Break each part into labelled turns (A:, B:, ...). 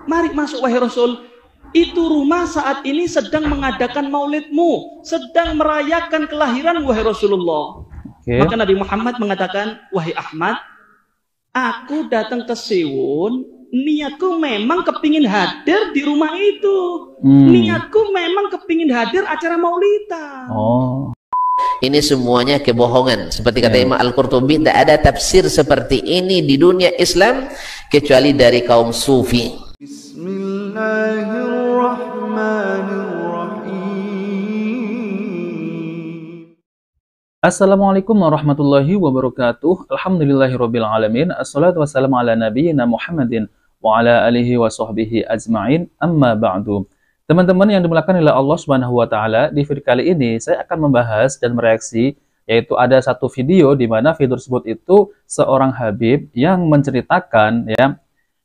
A: Mari masuk wahai Rasul. Itu rumah saat ini sedang mengadakan maulidmu, sedang merayakan kelahiran wahai Rasulullah. Maka Nabi Muhammad mengatakan, wahai Ahmad, aku datang ke Siwun, niatku memang kepingin hadir di rumah itu. Niatku memang kepingin hadir acara maulidan.
B: Ini semuanya kebohongan. Seperti kata Imam Al-Qurtubi, tidak ada tafsir seperti ini di dunia Islam kecuali dari kaum sufi.
C: Assalamualaikum warahmatullahi wabarakatuh. Alhamdulillahirabbil alamin. Assalatu wassalamu ala nabiyyina Muhammadin wa ala alihi wa sahbihi ajma'in. Amma ba'du. Teman-teman yang dimuliakan oleh Allah Subhanahu wa taala, di video kali ini saya akan membahas dan mereaksi, yaitu ada satu video di mana video tersebut itu seorang habib yang menceritakan ya.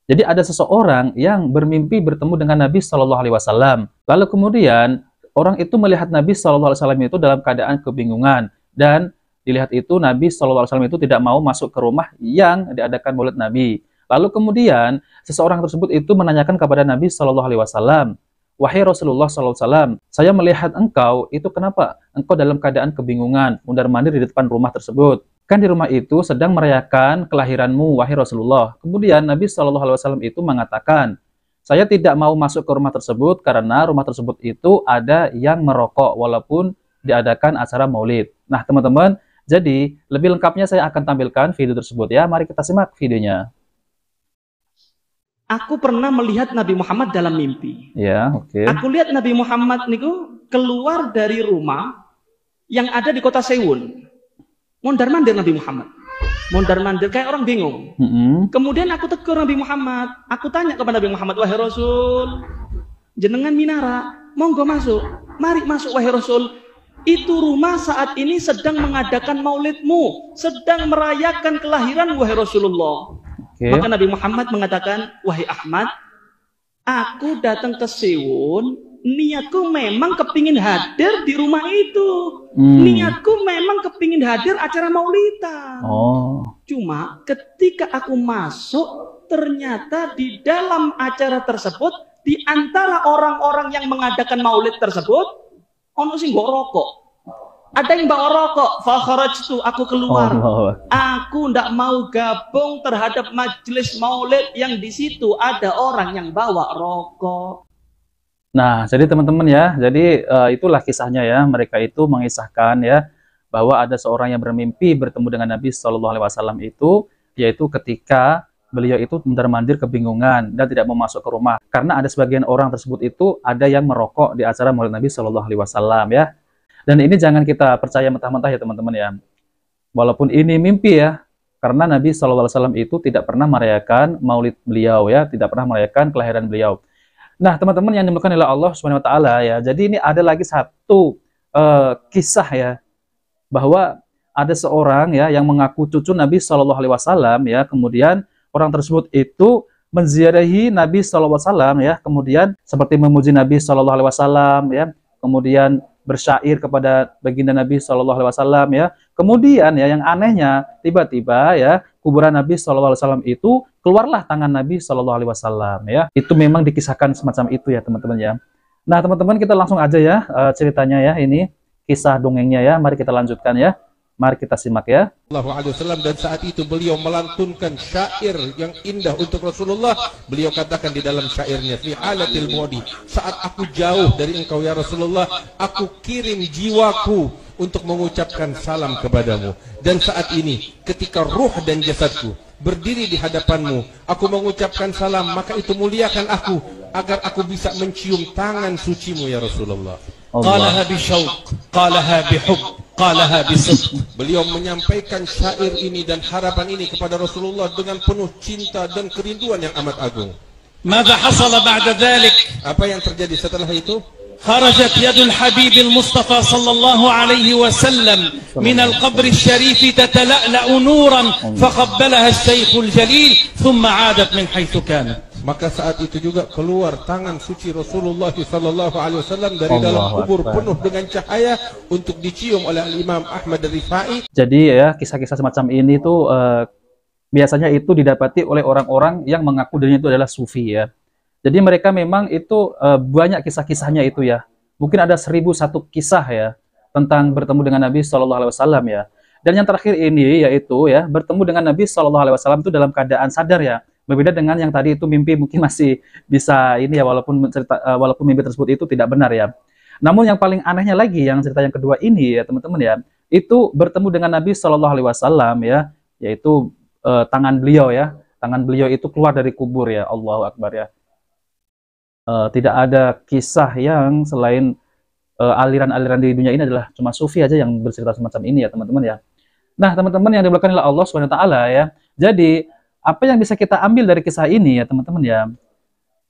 C: Jadi ada seseorang yang bermimpi bertemu dengan Nabi Shallallahu alaihi wasallam. Lalu kemudian orang itu melihat Nabi Shallallahu alaihi wasallam itu dalam keadaan kebingungan, dan dilihat itu Nabi Shallallahu alaihi wasallam itu tidak mau masuk ke rumah yang diadakan maulid Nabi. Lalu kemudian seseorang tersebut itu menanyakan kepada Nabi Shallallahu alaihi wasallam, wahai Rasulullah SAW, saya melihat engkau itu kenapa engkau dalam keadaan kebingungan, mundar-mandir di depan rumah tersebut. Kan di rumah itu sedang merayakan kelahiranmu, wahai Rasulullah. Kemudian Nabi SAW itu mengatakan, saya tidak mau masuk ke rumah tersebut karena rumah tersebut itu ada yang merokok walaupun diadakan acara maulid. Nah teman-teman, jadi lebih lengkapnya saya akan tampilkan video tersebut ya. Mari kita simak videonya.
A: Aku pernah melihat Nabi Muhammad dalam mimpi.
C: Ya, oke.
A: Aku lihat Nabi Muhammad niku keluar dari rumah yang ada di kota Siwun. Mondar-mandir Nabi Muhammad. Mondar-mandir kayak orang bingung. Kemudian aku tegur Nabi Muhammad. Aku tanya kepada Nabi Muhammad, wahai Rasul, jenengan minara, monggo masuk. Mari masuk wahai Rasul. Itu rumah saat ini sedang mengadakan maulidmu, sedang merayakan kelahiran wahai Rasulullah. Maka Nabi Muhammad mengatakan, wahai Ahmad, aku datang ke Siwun, niatku memang kepingin hadir di rumah itu. Niatku memang kepingin hadir acara maulidan. Cuma ketika aku masuk, ternyata di dalam acara tersebut, di antara orang-orang yang mengadakan maulid tersebut, ono sing nggo rokok. Ada yang bawa rokok, fakharajtu, aku keluar. Aku ndak mau gabung terhadap majelis maulid yang di situ ada orang yang bawa rokok.
C: Nah, jadi teman-teman ya, jadi itulah kisahnya ya. Mereka itu mengisahkan ya bahwa ada seorang yang bermimpi bertemu dengan Nabi Shallallahu alaihi wasallam itu, yaitu ketika beliau itu mundar-mandir kebingungan dan tidak mau masuk ke rumah karena ada sebagian orang tersebut itu ada yang merokok di acara maulid Nabi Shallallahu alaihi wasallam ya. Dan ini jangan kita percaya mentah-mentah ya teman-teman ya. Walaupun ini mimpi ya, karena Nabi SAW itu tidak pernah merayakan maulid beliau ya, tidak pernah merayakan kelahiran beliau. Nah teman-teman yang dimuliakan oleh Allah Subhanahu Wa Taala ya, jadi ini ada lagi satu kisah ya, bahwa ada seorang ya yang mengaku cucu Nabi SAW ya, kemudian orang tersebut itu menziarahi Nabi SAW ya, kemudian seperti memuji Nabi SAW ya, kemudian bersyair kepada baginda Nabi Shallallahu alaihi wasallam ya. Kemudian ya yang anehnya tiba-tiba ya kuburan Nabi Shallallahu alaihi wasallam itu keluarlah tangan Nabi Shallallahu alaihi wasallam ya. Itu memang dikisahkan semacam itu ya teman-teman ya. Nah teman-teman kita langsung aja ya ceritanya ya, ini kisah dongengnya ya. Mari kita lanjutkan ya. Mari kita simak ya.
D: Dan saat itu beliau melantunkan syair yang indah untuk Rasulullah. Beliau katakan di dalam syairnya, fi halatil mudi, saat aku jauh dari engkau ya Rasulullah, aku kirim jiwaku untuk mengucapkan salam kepadamu. Dan saat ini ketika ruh dan jasadku berdiri di hadapanmu, aku mengucapkan salam, maka itu muliakan aku agar aku bisa mencium tangan sucimu ya Rasulullah. Qalaha bisyauq, qalaha bihub, qalaha bisidq. Beliau menyampaikan syair ini dan harapan ini kepada Rasulullah dengan penuh cinta dan kerinduan yang amat agung.
E: Madza hasala ba'da dhalik?
D: Apa yang terjadi setelah itu?
E: خرجت يد الحبيب المصطفى صلى الله عليه وسلم من القبر الشريف تتلألأ نورا فقبلها الشيخ الجليل ثم عادت من حيث كانت.
D: Maka saat itu juga keluar tangan suci Rasulullah sallallahu alaihi wasallam dari dalam kubur penuh dengan cahaya untuk dicium oleh Imam Ahmad Rifai.
C: Jadi ya kisah-kisah semacam ini tuh biasanya itu didapati oleh orang-orang yang mengaku dirinya itu adalah sufi ya. Jadi mereka memang itu banyak kisah-kisahnya itu ya. Mungkin ada 1001 kisah ya tentang bertemu dengan Nabi Shallallahu Alaihi Wasallam ya. Dan yang terakhir ini yaitu ya bertemu dengan Nabi Shallallahu Alaihi Wasallam itu dalam keadaan sadar ya. Berbeda dengan yang tadi itu mimpi mungkin masih bisa ini ya, walaupun mimpi tersebut itu tidak benar ya. Namun yang paling anehnya lagi yang cerita yang kedua ini ya teman-teman ya, itu bertemu dengan Nabi Shallallahu Alaihi Wasallam ya, yaitu tangan beliau ya, tangan beliau itu keluar dari kubur ya, Allahu Akbar ya. Tidak ada kisah yang selain aliran-aliran di dunia ini adalah cuma sufi aja yang bercerita semacam ini ya teman-teman ya. Nah teman-teman yang dimuliakan oleh Allah Subhanahu Wa Taala ya, jadi apa yang bisa kita ambil dari kisah ini ya teman-teman ya,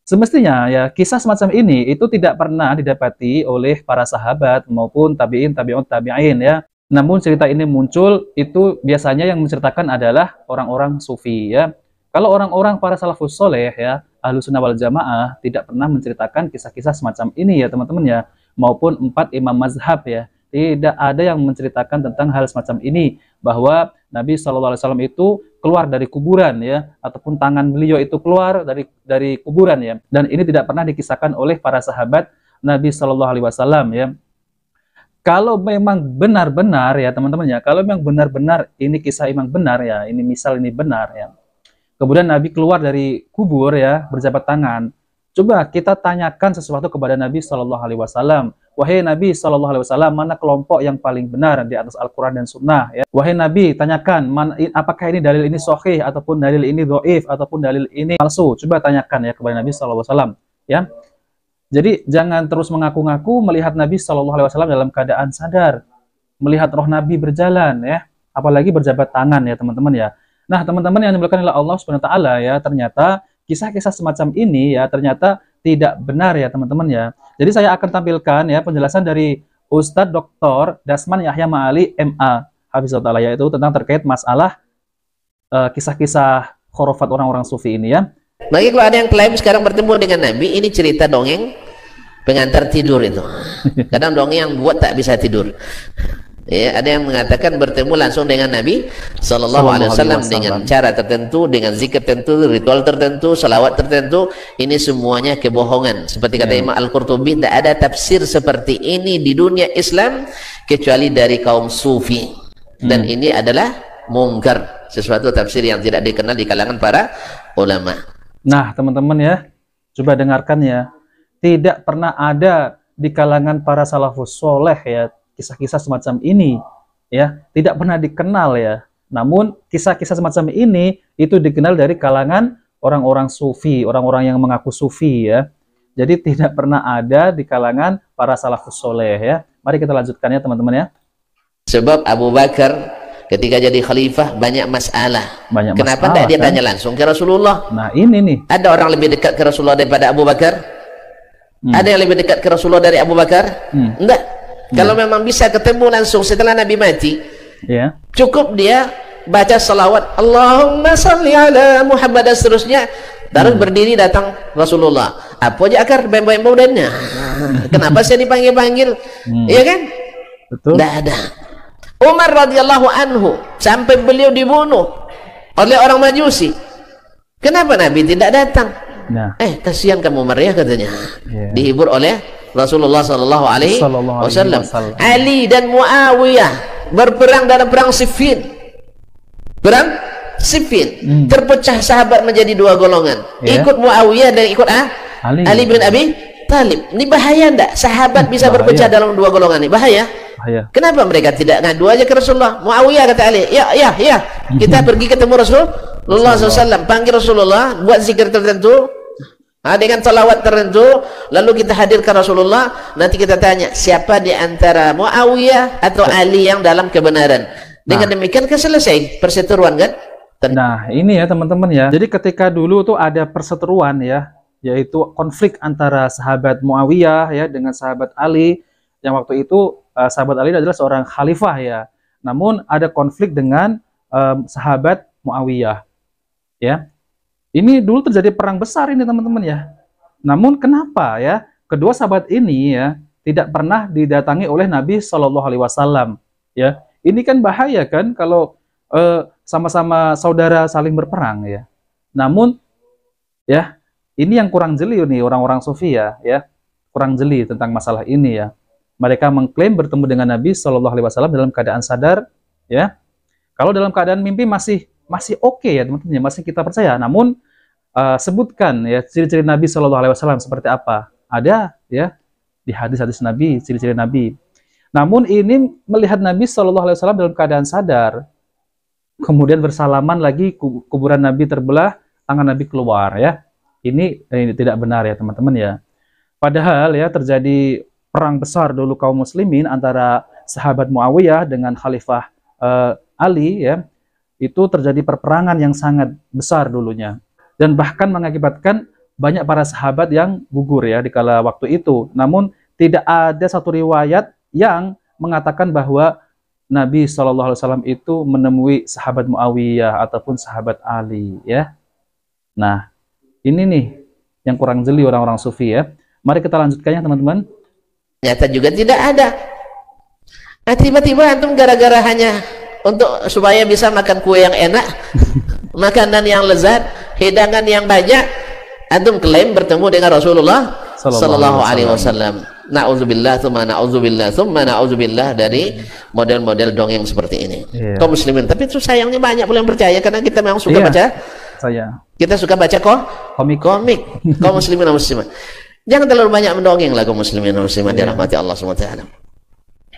C: semestinya ya kisah semacam ini itu tidak pernah didapati oleh para sahabat maupun tabi'in, tabi'ut tabi'in ya. Namun cerita ini muncul itu biasanya yang menceritakan adalah orang-orang sufi ya. Kalau orang-orang para salafus soleh ya, ahlu sunnah wal jamaah tidak pernah menceritakan kisah-kisah semacam ini ya teman-teman ya, maupun 4 imam mazhab ya. Tidak ada yang menceritakan tentang hal semacam ini, bahwa Nabi SAW itu keluar dari kuburan ya, ataupun tangan beliau itu keluar dari kuburan ya. Dan ini tidak pernah dikisahkan oleh para sahabat Nabi SAW ya. Kalau memang benar-benar ya teman-teman ya, kalau memang benar-benar ini kisah memang benar ya, ini misal ini benar ya, kemudian Nabi keluar dari kubur ya, berjabat tangan. Coba kita tanyakan sesuatu kepada Nabi Shallallahu Alaihi Wasallam. Wahai Nabi Shallallahu Alaihi Wasallam, mana kelompok yang paling benar di atas Al-Quran dan Sunnah? Ya? Wahai Nabi, tanyakan, apakah ini dalil ini sahih ataupun dalil ini dhaif ataupun dalil ini palsu? Coba tanyakan ya kepada Nabi Shallallahu Alaihi Wasallam. Ya, jadi jangan terus mengaku-ngaku melihat Nabi Shallallahu Alaihi Wasallam dalam keadaan sadar, melihat roh Nabi berjalan ya, apalagi berjabat tangan ya teman-teman ya. Nah teman-teman yang dimuliakan oleh Allah Subhanahu Wa Taala ya, ternyata kisah-kisah semacam ini ya ternyata tidak benar ya teman-teman ya. Jadi saya akan tampilkan ya penjelasan dari Ustadz Dr. Dasman Yahya Ma'ali MA Hafizahullah, yaitu tentang terkait masalah kisah-kisah khurafat orang-orang sufi ini ya.
B: Bagi kalau ada yang klaim sekarang bertemu dengan Nabi, ini cerita dongeng pengantar tidur itu. Kadang dongeng yang buat tak bisa tidur. Ya, ada yang mengatakan bertemu langsung dengan Nabi Sallallahu Alaihi Wasallam dengan cara tertentu, dengan zikir tertentu, ritual tertentu, salawat tertentu. Ini semuanya kebohongan. Seperti kata Imam Al-Qurtubi, tidak ada tafsir seperti ini di dunia Islam kecuali dari kaum sufi. Dan ini adalah mungkar, sesuatu tafsir yang tidak dikenal di kalangan para ulama.
C: Nah teman-teman ya, coba dengarkan ya, tidak pernah ada di kalangan para salafus soleh ya kisah-kisah semacam ini ya, tidak pernah dikenal ya. Namun kisah-kisah semacam ini itu dikenal dari kalangan orang-orang sufi, orang-orang yang mengaku sufi ya. Jadi tidak pernah ada di kalangan para salafus soleh ya. Mari kita lanjutkan ya teman-teman ya.
B: Sebab Abu Bakar ketika jadi khalifah banyak masalah. Kenapa tidak dia tanya langsung ke Rasulullah?
C: Nah ini nih.
B: Ada orang lebih dekat ke Rasulullah daripada Abu Bakar? Ada yang lebih dekat ke Rasulullah dari Abu Bakar? Enggak. Kalau memang bisa ketemu langsung setelah Nabi mati, cukup dia baca salawat Allahumma salli ala Muhammad dan seterusnya, terus berdiri datang Rasulullah. Apa aja akar bembau-bembau dannya? Kenapa saya dipanggil-panggil? Iya kan?
C: Betul.
B: Tidak ada. Umar radhiyallahu anhu sampai beliau dibunuh oleh orang Majusi. Kenapa Nabi tidak datang?
C: Nah.
B: Kasihan kamu Umar ya katanya. Dihibur oleh Rasulullah Sallallahu Alaihi Wasallam. Ali dan Muawiyah berperang dalam perang Siffin. Perang Siffin. Terpecah sahabat menjadi 2 golongan. Ikut Muawiyah dan ikut Ali bin Abi Thalib. Ini bahaya enggak? Sahabat bisa berpecah dalam 2 golongan ini. Bahaya. Kenapa mereka tidak ngadu aja ke Rasulullah? Muawiyah kata Ali, ya. Kita pergi ketemu Rasulullah SAW. Panggil Rasulullah, buat zikir tertentu. Dengan salawat tertentu, lalu kita hadirkan Rasulullah. Nanti kita tanya siapa di antara Muawiyah atau Ali yang dalam kebenaran. Dengan demikian kan selesai perseteruan kan?
C: Nah ini ya teman-teman ya. Jadi ketika dulu tuh ada perseteruan ya, yaitu konflik antara sahabat Muawiyah ya dengan sahabat Ali. Yang waktu itu sahabat Ali adalah seorang khalifah ya. Namun ada konflik dengan sahabat Muawiyah ya. Ini dulu terjadi perang besar ini teman-teman ya. Namun kenapa ya kedua sahabat ini ya tidak pernah didatangi oleh Nabi Shallallahu Alaihi Wasallam ya. Ini kan bahaya kan kalau sama-sama saudara saling berperang ya. Namun ya ini yang kurang jeli nih orang-orang sufi ya, kurang jeli tentang masalah ini ya. Mereka mengklaim bertemu dengan Nabi Shallallahu Alaihi Wasallam dalam keadaan sadar, ya. Kalau dalam keadaan mimpi masih oke ya teman-teman, masih kita percaya. Namun sebutkan ya ciri-ciri Nabi Shallallahu Alaihi Wasallam seperti apa? Ada ya di hadis-hadis Nabi, ciri-ciri Nabi. Namun ini melihat Nabi Shallallahu Alaihi Wasallam dalam keadaan sadar, kemudian bersalaman lagi, kuburan Nabi terbelah, tangan Nabi keluar ya. Ini tidak benar ya teman-teman ya. Padahal ya terjadi perang besar dulu kaum muslimin antara sahabat Muawiyah dengan Khalifah Ali ya. Itu terjadi perperangan yang sangat besar dulunya. Dan bahkan mengakibatkan banyak para sahabat yang gugur ya di kala waktu itu. Namun tidak ada satu riwayat yang mengatakan bahwa Nabi SAW itu menemui sahabat Muawiyah ataupun sahabat Ali ya. Nah, ini nih yang kurang jeli orang-orang sufi ya. Mari kita lanjutkannya teman-teman.
B: Nyata juga tidak ada. Nah, tiba-tiba antum gara-gara hanya untuk supaya bisa makan kue yang enak, makanan yang lezat, hidangan yang banyak, antum klaim bertemu dengan Rasulullah Sallallahu Alaihi Wasallam. Na'udzubillah, thumma na'udzubillah, thumma na'udzubillah dari model-model dongeng seperti ini. Kaum muslimin, tapi itu sayangnya banyak pula yang percaya karena kita memang suka baca. Kita suka baca komik. Kaum muslimin dan muslimat. Jangan terlalu banyak mendongeng lah kaum muslimin dan muslimat dirahmati Allah SWT.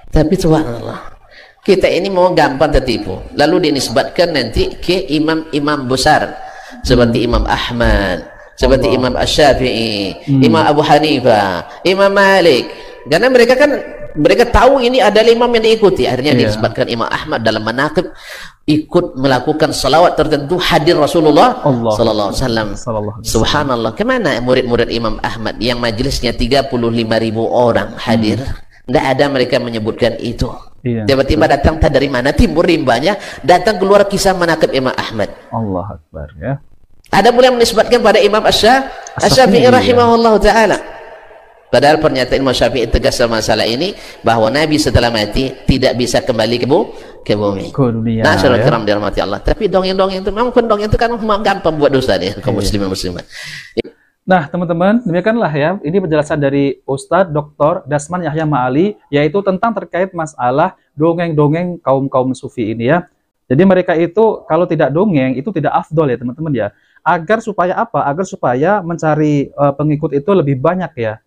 B: Tapi subhanallah, kita ini mau gampang tertipu. Lalu dinisbatkan nanti ke imam-imam besar seperti Imam Ahmad, seperti Imam Asy-Syafi'i, Imam Abu Hanifah, Imam Malik. Karena mereka tahu ini adalah imam yang diikuti. Akhirnya dinisbatkan Imam Ahmad dalam manaqib ikut melakukan salawat tertentu hadir Rasulullah Sallallahu Alaihi Wasallam. Subhanallah, kemana murid-murid Imam Ahmad yang majelisnya 35.000 orang hadir? Tidak ada mereka menyebutkan itu. Tiba-tiba datang tak dari mana timbul rimbanya, datang keluar kisah manaqib Imam Ahmad.
C: Allah Akbar ya.
B: Ada pula yang menisbatkan pada Imam Asy-Syafi'i rahimahullah ta'ala. Padahal pernyataan Imam Syafi'i tegas dalam masalah ini bahwa Nabi setelah mati tidak bisa kembali ke bumi. Nah, saudara kiram dirahmati Allah. Tapi dongeng-dongeng itu memang dongeng itu kan gampang buat dosa nih kaum muslimin muslimat.
C: Nah, teman-teman, demikianlah ya. Ini penjelasan dari Ustadz Dr. Dasman Yahya Ma'ali, yaitu tentang terkait masalah dongeng-dongeng kaum sufi ini ya. Jadi mereka itu kalau tidak dongeng itu tidak afdol ya teman-teman ya. Agar supaya apa? Agar supaya mencari pengikut itu lebih banyak ya.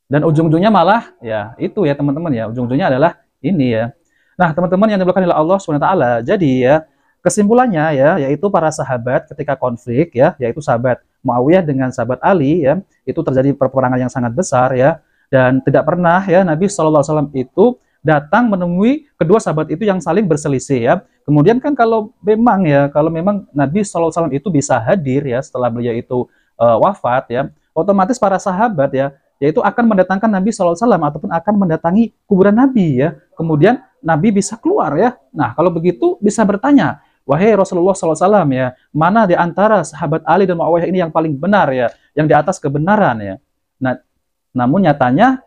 C: Dan ujung-ujungnya malah ya itu ya teman-teman ya. Ujung-ujungnya adalah ini ya. Nah, teman-teman yang dimuliakan oleh Allah SWT. Jadi ya kesimpulannya ya yaitu para sahabat ketika konflik ya, yaitu sahabat Muawiyah dengan sahabat Ali ya, itu terjadi perperangan yang sangat besar ya. Dan tidak pernah ya Nabi SAW itu datang menemui kedua sahabat itu yang saling berselisih ya. Kemudian kan kalau memang Nabi SAW itu bisa hadir ya setelah beliau itu wafat ya, otomatis para sahabat ya yaitu akan mendatangkan Nabi SAW ataupun akan mendatangi kuburan Nabi ya. Kemudian Nabi bisa keluar ya. Nah, kalau begitu bisa bertanya, wahai Rasulullah SAW ya, mana di antara sahabat Ali dan Muawiyah ini yang paling benar ya, yang di atas kebenaran ya. Nah, namun nyatanya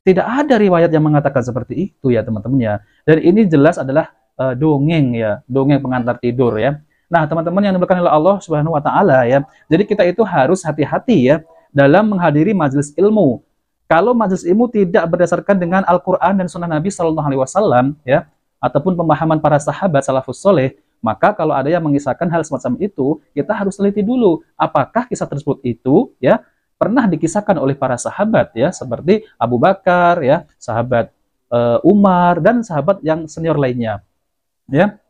C: tidak ada riwayat yang mengatakan seperti itu ya teman-teman ya. Dan ini jelas adalah dongeng ya, dongeng pengantar tidur ya. Nah, teman-teman yang dimuliakan oleh Allah Subhanahu wa taala ya. Jadi kita itu harus hati-hati ya dalam menghadiri majelis ilmu. Kalau majelis ilmu tidak berdasarkan dengan Al-Qur'an dan Sunnah Nabi Sallallahu Alaihi Wasallam ya, ataupun pemahaman para sahabat salafus soleh, maka kalau ada yang mengisahkan hal semacam itu, kita harus teliti dulu apakah kisah tersebut itu ya pernah dikisahkan oleh para sahabat ya, seperti Abu Bakar ya, sahabat Umar dan sahabat yang senior lainnya. Ya.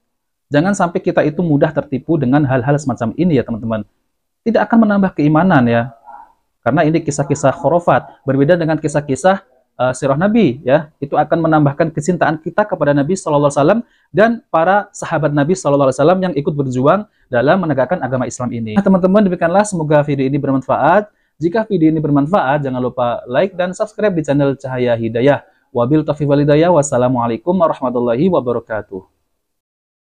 C: Jangan sampai kita itu mudah tertipu dengan hal-hal semacam ini ya, teman-teman. Tidak akan menambah keimanan ya. Karena ini kisah-kisah khurafat, berbeda dengan kisah-kisah sirah Nabi ya. Itu akan menambahkan kecintaan kita kepada Nabi sallallahu alaihi wasallam dan para sahabat Nabi sallallahu alaihi wasallam yang ikut berjuang dalam menegakkan agama Islam ini. Nah, teman-teman, demikianlah semoga video ini bermanfaat. Jika video ini bermanfaat, jangan lupa like dan subscribe di channel Cahaya Hidayah. Wabil taufiq wal hidayah. Wassalamualaikum warahmatullahi wabarakatuh.